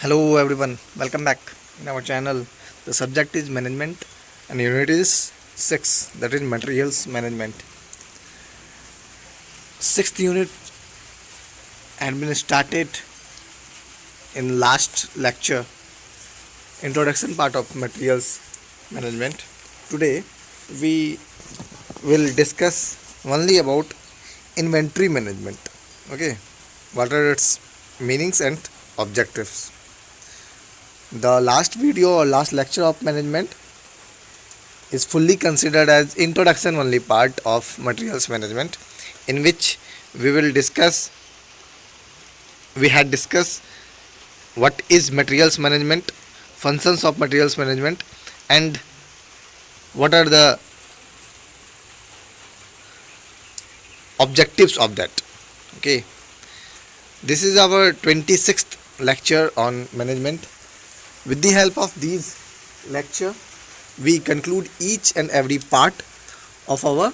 Hello everyone, welcome back in our channel. The subject is management and unit is 6, that is materials management. Sixth unit had been started in last lecture, introduction part of materials management. Today we will discuss only about inventory management. Okay, what are its meanings and objectives? The last video or last lecture of management is fully considered as introduction only part of materials management, in which we will discuss we had discussed what is materials management, functions of materials management, and what are the objectives of that. Okay, this is our 26th lecture on management. With the help of these lecture, we conclude each and every part of our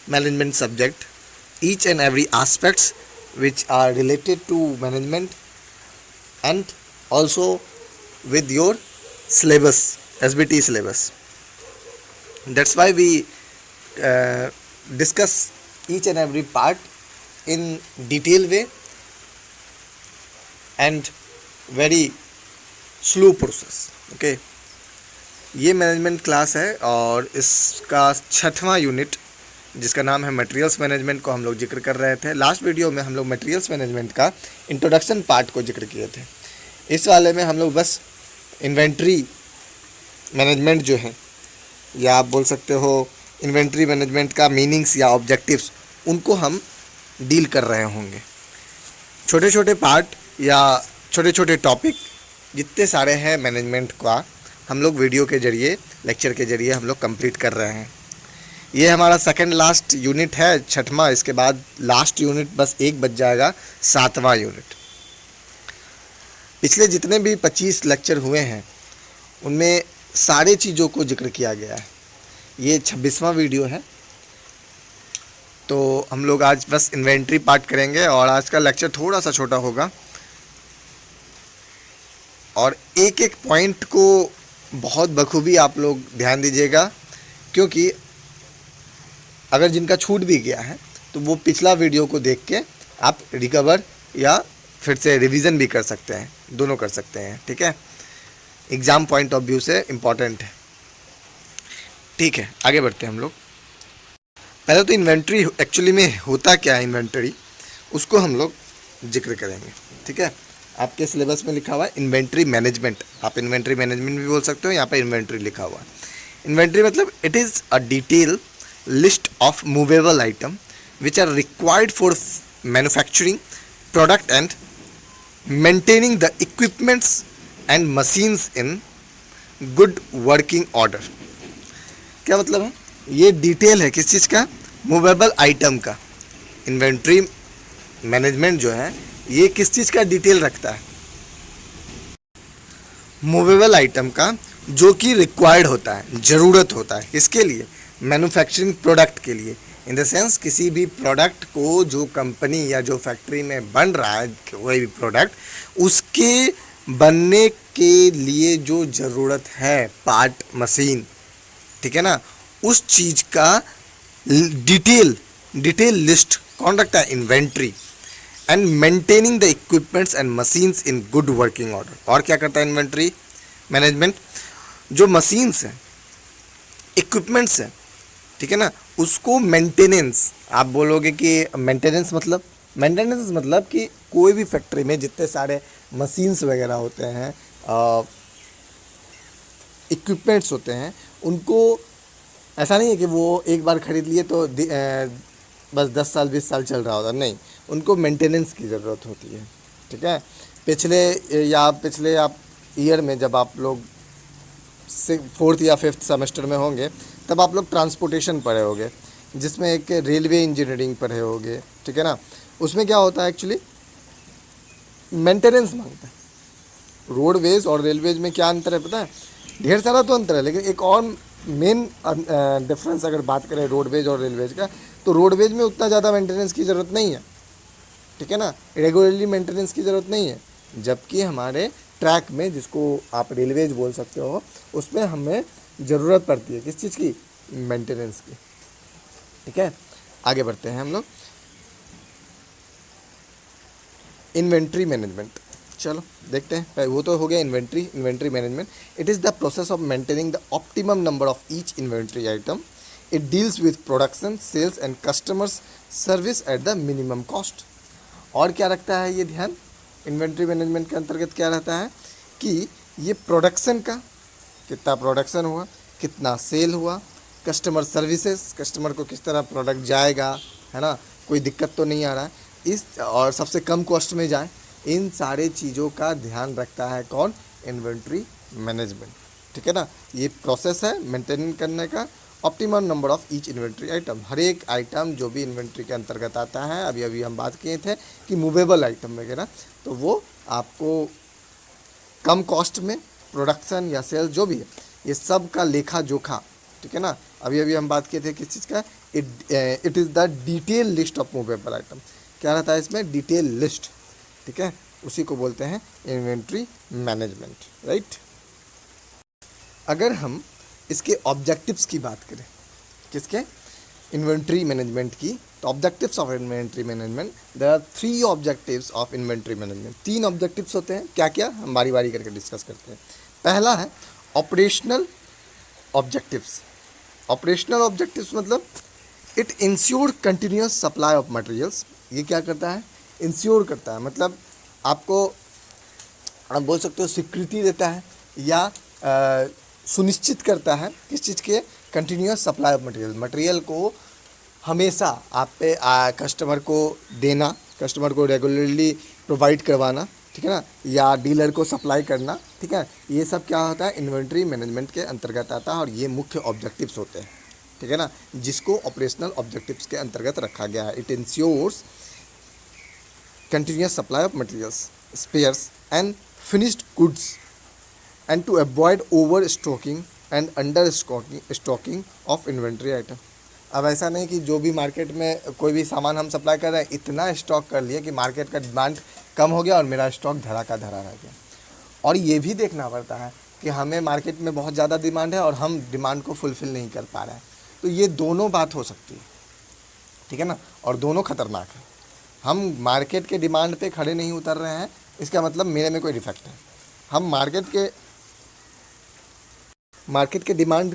management subject, each and every aspects which are related to management, and also with your syllabus, SBT syllabus. That's why we discuss each and every part in detailed way and very slow process. Okay, ये management class है और इसका 6वां unit जिसका नाम है materials management को हम लोग जिक्र कर रहे थे. लास्ट वीडियो में हम लोग मटेरियल्स मैनेजमेंट का इंट्रोडक्शन पार्ट को जिक्र किए थे. इस वाले में हम लोग बस इन्वेंट्री मैनेजमेंट जो है, या आप बोल सकते हो इन्वेंट्री मैनेजमेंट का मीनिंग्स या ऑब्जेक्टिव्स, उनको हम डील कर रहे होंगे. छोटे छोटे पार्ट या छोटे छोटे टॉपिक जितने सारे हैं मैनेजमेंट का हम लोग वीडियो के ज़रिए, लेक्चर के ज़रिए हम लोग कंप्लीट कर रहे हैं. ये हमारा सेकंड लास्ट यूनिट है, 6वां. इसके बाद लास्ट यूनिट बस एक बच जाएगा, 7वां यूनिट. पिछले जितने भी 25 लेक्चर हुए हैं उनमें सारे चीज़ों को जिक्र किया गया है. ये 26वां वीडियो है, तो हम लोग आज बस इन्वेंट्री पार्ट करेंगे और आज का लेक्चर थोड़ा सा छोटा होगा और एक एक पॉइंट को बहुत बखूबी आप लोग ध्यान दीजिएगा, क्योंकि अगर जिनका छूट भी गया है तो वो पिछला वीडियो को देख के आप रिकवर या फिर से रिवीजन भी कर सकते हैं, दोनों कर सकते हैं. ठीक है, एग्ज़ाम पॉइंट ऑफ व्यू से इम्पॉर्टेंट है. ठीक है, आगे बढ़ते हैं हम लोग. पहले तो इन्वेंट्री एक्चुअली में होता क्या है, इन्वेंट्री, उसको हम लोग जिक्र करेंगे. ठीक है, आपके सिलेबस में लिखा हुआ है इन्वेंट्री मैनेजमेंट. आप इन्वेंट्री मैनेजमेंट भी बोल सकते हो, यहाँ पे इन्वेंट्री लिखा हुआ है. इन्वेंट्री मतलब it is a detail list of movable item which are required for manufacturing product and maintaining the equipments and machines in good working order. क्या मतलब है? ये डिटेल है किस चीज़ का? मूवेबल आइटम का. इन्वेंट्री मैनेजमेंट जो है ये किस चीज़ का डिटेल रखता है? मूवेबल आइटम का, जो कि रिक्वायर्ड होता है, ज़रूरत होता है. इसके लिए मैन्युफैक्चरिंग प्रोडक्ट के लिए, इन द सेंस किसी भी प्रोडक्ट को जो कंपनी या जो फैक्ट्री में बन रहा है कोई भी प्रोडक्ट, उसके बनने के लिए जो ज़रूरत है, पार्ट, मशीन, ठीक है ना, उस चीज़ का डिटेल लिस्ट कौन रखता है? Inventory. And maintaining the equipments and machines in good working order. और क्या करता है इन्वेंट्री मैनेजमेंट? जो मशीन्स हैं, इक्विपमेंट्स हैं, ठीक है ना, उसको मेंटेनेंस. आप बोलोगे कि मेंटेनेंस मतलब कि कोई भी फैक्ट्री में जितने सारे मशीन्स वगैरह होते हैं, इक्विपमेंट्स होते हैं, उनको ऐसा नहीं है कि वो एक बार ख़रीद लिए तो बस 10 साल 20 साल चल रहा होता. नहीं, उनको मेंटेनेंस की ज़रूरत होती है. ठीक है, पिछले आप ईयर में जब आप लोग 4th या 5th सेमेस्टर में होंगे तब आप लोग ट्रांसपोर्टेशन पढ़े होंगे, जिसमें एक रेलवे इंजीनियरिंग पढ़े होंगे. ठीक है ना, उसमें क्या होता है एक्चुअली? मेंटेनेंस मांगता है. रोडवेज और रेलवेज में क्या अंतर है पता है? ढेर सारा तो अंतर है, लेकिन एक और मेन डिफरेंस अगर बात करें रोडवेज और रेलवेज का, तो रोडवेज में उतना ज़्यादा मेंटेनेंस की ज़रूरत नहीं है. ठीक है ना, रेगुलरली मेंटेनेंस की ज़रूरत नहीं है. जबकि हमारे ट्रैक में, जिसको आप रेलवेज बोल सकते हो, उसमें हमें ज़रूरत पड़ती है किस चीज़ की, मेंटेनेंस की। ठीक है, आगे बढ़ते हैं हम लोग। इन्वेंट्री मैनेजमेंट, चलो देखते हैं। वो तो हो गया inventory management. It is the process of maintaining the optimum number of each inventory item. It deals with production, sales and customers service at the minimum cost. और क्या रखता है ये ध्यान, इन्वेंट्री मैनेजमेंट के अंतर्गत क्या रहता है कि ये प्रोडक्शन का, कितना प्रोडक्शन हुआ, कितना सेल हुआ, कस्टमर सर्विसेज, कस्टमर को किस तरह प्रोडक्ट जाएगा, है ना, कोई दिक्कत तो नहीं आ रहा है इस, और सबसे कम कॉस्ट में जाए, इन सारे चीज़ों का ध्यान रखता है कौन, इन्वेंट्री मैनेजमेंट। ठीक है ना, ये प्रोसेस है मेंटेन करने का optimum number of each inventory item. हर एक आइटम जो भी इन्वेंट्री के अंतर्गत आता है, अभी अभी हम बात किए थे कि मूवेबल आइटम वगैरह, तो वो आपको कम कॉस्ट में प्रोडक्शन या सेल्स जो भी है, ये सब का लेखा जोखा। ठीक है ना, अभी अभी हम बात किए थे किस चीज़ का, it is the detail list of movable item. क्या रहता है इसमें, डिटेल लिस्ट। ठीक है, उसी को बोलते हैं इन्वेंट्री मैनेजमेंट, राइट। अगर हम इसके ऑब्जेक्टिव्स की बात करें, किसके, इन्वेंट्री मैनेजमेंट की, तो objectives of inventory management, there are 3 objectives of inventory management. 3 objectives होते हैं, क्या क्या, हम बारी बारी करके डिस्कस करते हैं। पहला है ऑपरेशनल ऑब्जेक्टिव्स। ऑपरेशनल ऑब्जेक्टिव्स मतलब it ensure continuous supply of materials. ये क्या करता है, इंश्योर करता है, मतलब आपको, आप बोल सकते हो स्वीकृति देता है, या सुनिश्चित करता है किस चीज़ के, continuous supply of material. Material को हमेशा आप पे कस्टमर को देना, कस्टमर को रेगुलरली प्रोवाइड करवाना, ठीक है ना, या डीलर को सप्लाई करना। ठीक है, ये सब क्या होता है, इन्वेंट्री मैनेजमेंट के अंतर्गत आता है, और ये मुख्य ऑब्जेक्टिव्स होते हैं। ठीक है ना, जिसको ऑपरेशनल ऑब्जेक्टिव्स के अंतर्गत रखा गया है। It ensures continuous supply of materials, spares and finished goods, and to avoid overstocking and understocking of inventory item। अब ऐसा नहीं कि जो भी मार्केट में कोई भी सामान हम सप्लाई कर रहे हैं, इतना स्टॉक कर लिए कि मार्केट का डिमांड कम हो गया और मेरा स्टॉक धरा का धरा रह गया। और ये भी देखना पड़ता है कि हमें मार्केट में बहुत ज़्यादा डिमांड है और हम डिमांड को फुलफ़िल नहीं कर पा रहे हैं। तो ये दोनों बात हो सकती है, ठीक है ना, और दोनों खतरनाक है। हम मार्केट के डिमांड पे खड़े नहीं उतर रहे हैं, इसका मतलब मेरे में कोई डिफेक्ट है। हम मार्केट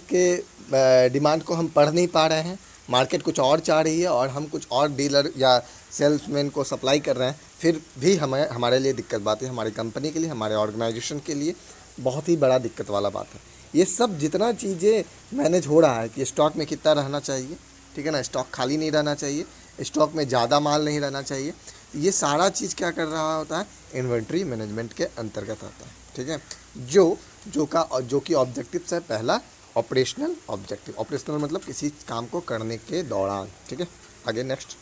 के डिमांड को हम पढ़ नहीं पा रहे हैं, मार्केट कुछ और चाह रही है और हम कुछ और डीलर या सेल्समैन को सप्लाई कर रहे हैं, फिर भी हमारे लिए दिक्कत बात है, हमारी कंपनी के लिए, हमारे ऑर्गेनाइजेशन के लिए बहुत ही बड़ा दिक्कत वाला बात है। ये सब जितना चीज़ें मैनेज हो रहा है कि स्टॉक में कितना रहना चाहिए, ठीक है ना, स्टॉक खाली नहीं रहना चाहिए, स्टॉक में ज़्यादा माल नहीं रहना चाहिए, ये सारा चीज़ क्या कर रहा होता है, इन्वेंट्री मैनेजमेंट के अंतर्गत आता है। ठीक है, जो कि ऑब्जेक्टिव्स है, पहला ऑपरेशनल ऑब्जेक्टिव। ऑपरेशनल मतलब किसी काम को करने के दौरान। ठीक है, आगे नेक्स्ट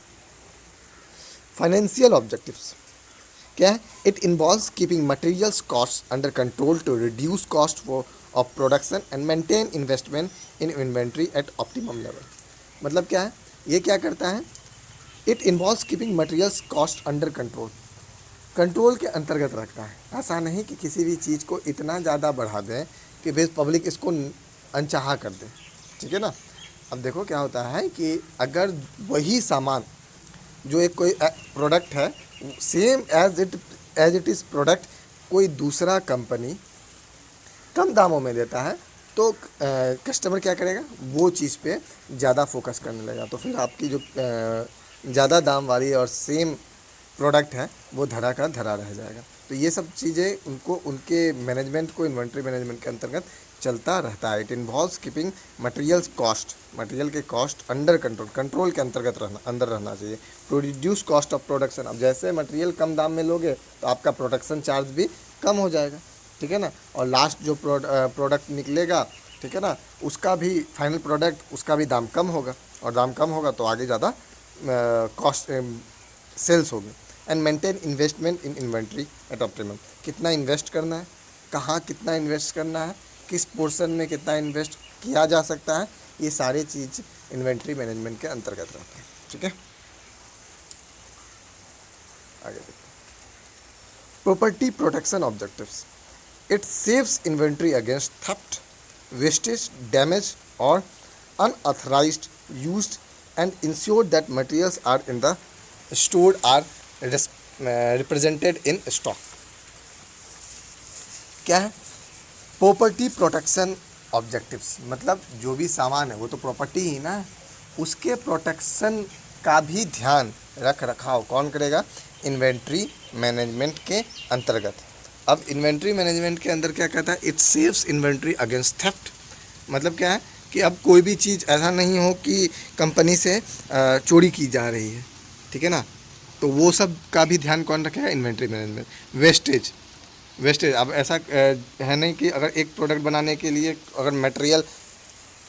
फाइनेंशियल ऑब्जेक्टिव्स क्या है, it involves keeping materials cost under control to reduce cost of production and maintain investment in inventory at optimum level. मतलब क्या है, ये क्या करता है, it involves keeping materials cost under control, control के अंतर्गत रखता है। ऐसा नहीं कि किसी भी चीज़ को इतना ज़्यादा बढ़ा दें कि बेस पब्लिक इसको अनचाहा कर दे। ठीक है ना, अब देखो क्या होता है कि अगर वही सामान जो एक कोई प्रोडक्ट है, same as it is product कोई दूसरा कंपनी कम दामों में देता है, तो कस्टमर क्या करेगा, वो चीज़ पे ज़्यादा फोकस करने लगेगा। तो फिर आपकी जो ज़्यादा दाम वाली और सेम प्रोडक्ट है वो धरा का धरा रह जाएगा। तो ये सब चीज़ें उनको, उनके मैनेजमेंट को इन्वेंट्री मैनेजमेंट के अंतर्गत चलता रहता है। It involves keeping materials cost, material के कॉस्ट अंडर कंट्रोल, कंट्रोल के अंतर्गत अंदर रहना चाहिए। To reduce cost of production, अब जैसे मटेरियल कम दाम में लोगे तो आपका प्रोडक्शन चार्ज भी कम हो जाएगा। ठीक है ना, और लास्ट जो प्रोडक्ट निकलेगा, ठीक है ना, उसका भी फाइनल प्रोडक्ट, उसका भी दाम कम होगा, और दाम कम होगा तो आगे ज़्यादा कॉस्ट सेल्स होगी। And maintain investment in inventory at optimum, कितना इन्वेस्ट करना है, कहाँ कितना इन्वेस्ट करना है, किस पोर्शन में कितना इन्वेस्ट किया जा सकता है, ये सारी चीज़ इन्वेंट्री मैनेजमेंट के अंतर्गत रहता है। ठीक है, आगे देखते हैं। Property protection objectives. It saves inventory against theft, wastage, damage, or unauthorized use and ensure that materials are in the stored are represented in stock. क्या है? प्रॉपर्टी प्रोटेक्शन ऑब्जेक्टिव्स, मतलब जो भी सामान है वो तो प्रॉपर्टी ही ना है, उसके प्रोटेक्शन का भी ध्यान रख रखाव कौन करेगा? इन्वेंट्री मैनेजमेंट के अंतर्गत। अब इन्वेंट्री मैनेजमेंट के अंदर क्या कहता है? It saves inventory against theft. मतलब क्या है कि अब कोई भी चीज़ ऐसा नहीं हो कि कंपनी से चोरी की जा रही है, ठीक है ना, तो वो सब का भी ध्यान कौन रखेगा? Inventory management. वेस्टेज, अब ऐसा है नहीं कि अगर एक प्रोडक्ट बनाने के लिए अगर मटेरियल,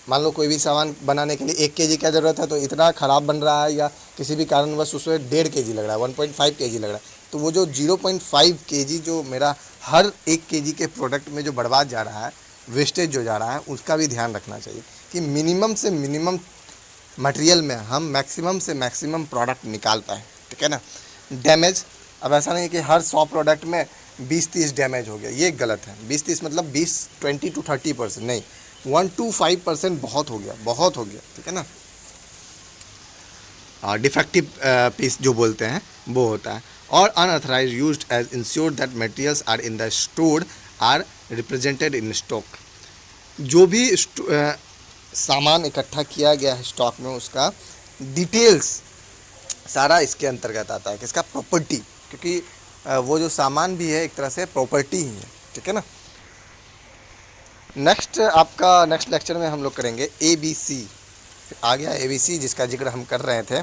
मान लो कोई भी सामान बनाने के लिए 1 kg का ज़रूरत है, तो इतना ख़राब बन रहा है या किसी भी कारणवश उसमें 1.5 kg लग रहा है, 1.5 kg लग रहा है, तो वो जो 0.5 kg जो मेरा हर 1 kg के प्रोडक्ट में जो बर्बाद जा रहा है, वेस्टेज जो जा रहा है, उसका भी ध्यान रखना चाहिए कि मिनिमम से मिनिमम मटेरियल में हम मैक्सिमम से मैक्सिमम प्रोडक्ट निकाल पाएँ, ठीक है ना। डैमेज, अब ऐसा नहीं कि हर 100 प्रोडक्ट में 20-30 डैमेज हो गया, ये गलत है। 20-30 मतलब 20 to 30% नहीं, 1 to 5% बहुत हो गया, ठीक है ना। डिफेक्टिव पीस जो बोलते हैं वो होता है। और unauthorise used as ensure that materials are in the stored are represented in stock. जो भी सामान इकट्ठा किया गया है स्टॉक में, उसका डिटेल्स सारा इसके अंतर्गत आता है। किसका? प्रॉपर्टी, क्योंकि वो जो सामान भी है एक तरह से प्रॉपर्टी ही है, ठीक है ना। नेक्स्ट लेक्चर में हम लोग करेंगे ABC। आ गया ABC, जिसका जिक्र हम कर रहे थे।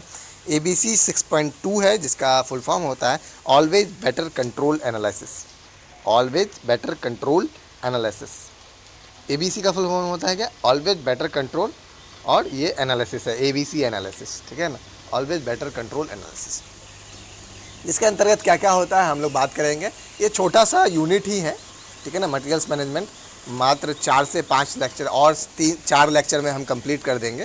ABC 6.2 है, जिसका फुल फॉर्म होता है always better control analysis. Always better control analysis, ABC का फुल फॉर्म होता है क्या? ऑलवेज बेटर कंट्रोल, और ये एनालिसिस है ABC एनालिसिस, ठीक है ना, ऑलवेज बेटर कंट्रोल एनालिसिस। इसके अंतर्गत क्या क्या होता है हम लोग बात करेंगे। ये छोटा सा यूनिट ही है, ठीक है ना, मटेरियल्स मैनेजमेंट। मात्र 4 से 5 लेक्चर और 4 लेक्चर में हम कंप्लीट कर देंगे,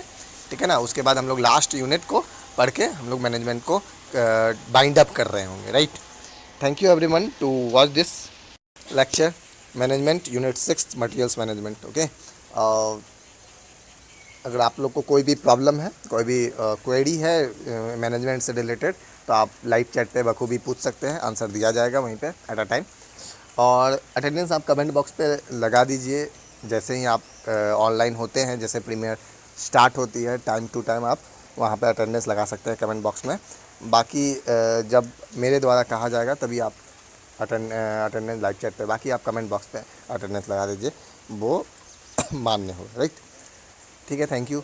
ठीक है ना। उसके बाद हम लोग लास्ट यूनिट को पढ़ के हम लोग मैनेजमेंट को बाइंड अप कर रहे होंगे, right. Thank you everyone to watch this lecture, management unit 6 materials management, okay. अगर आप लोग को कोई भी प्रॉब्लम है, कोई भी क्वेरी है मैनेजमेंट से रिलेटेड, तो आप लाइव चैट पे बखूबी पूछ सकते हैं, आंसर दिया जाएगा वहीं पे एट अ टाइम। और अटेंडेंस आप कमेंट बॉक्स पे लगा दीजिए जैसे ही आप ऑनलाइन होते हैं, जैसे प्रीमियर स्टार्ट होती है, टाइम टू टाइम आप वहाँ पे अटेंडेंस लगा सकते हैं कमेंट बॉक्स में। बाकी जब मेरे द्वारा कहा जाएगा तभी आप अटेंडेंस लाइव चैट पे, बाकी आप कमेंट बॉक्स पे अटेंडेंस लगा दीजिए, वो मान्य हो, राइट। ठीक है, थैंक यू।